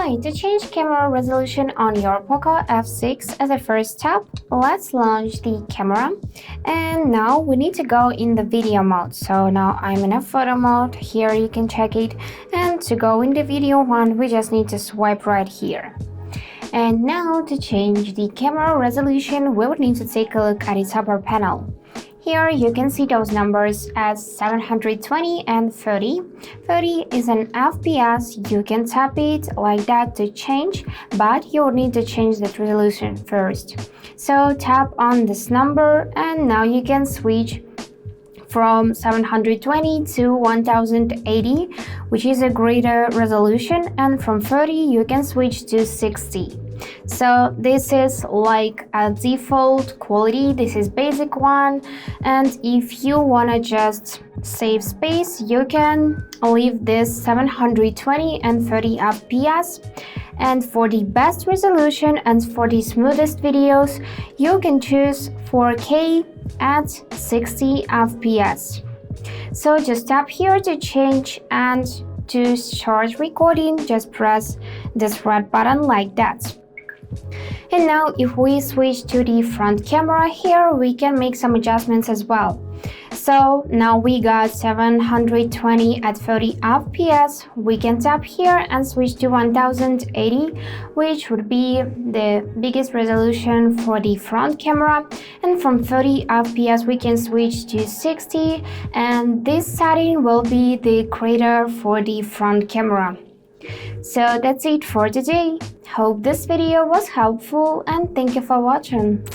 Alright, to change camera resolution on your POCO F6, as a first step, let's launch the camera. And now we need to go in the video mode. So now I'm in a photo mode. Here you can check it. And to go in the video one, we just need to swipe right here. And now to change the camera resolution, we would need to take a look at its upper panel. Here you can see those numbers as 720 and 30. 30 is an FPS. You can tap it like that to change, but you will need to change that resolution first. So tap on this number and now you can switch from 720 to 1080, which is a greater resolution, and from 30 you can switch to 60. So this is like a default quality, this is basic one, and if you want to just save space, you can leave this 720 and 30 FPS. And for the best resolution and for the smoothest videos, you can choose 4K at 60 FPS. So just tap here to change, and to start recording, just press this red button like that. And now if we switch to the front camera, here we can make some adjustments as well. So now we got 720 at 30 FPS. We can tap here and switch to 1080, which would be the biggest resolution for the front camera. And from 30 FPS we can switch to 60, and this setting will be the greater for the front camera. So that's it for today. Hope this video was helpful and thank you for watching.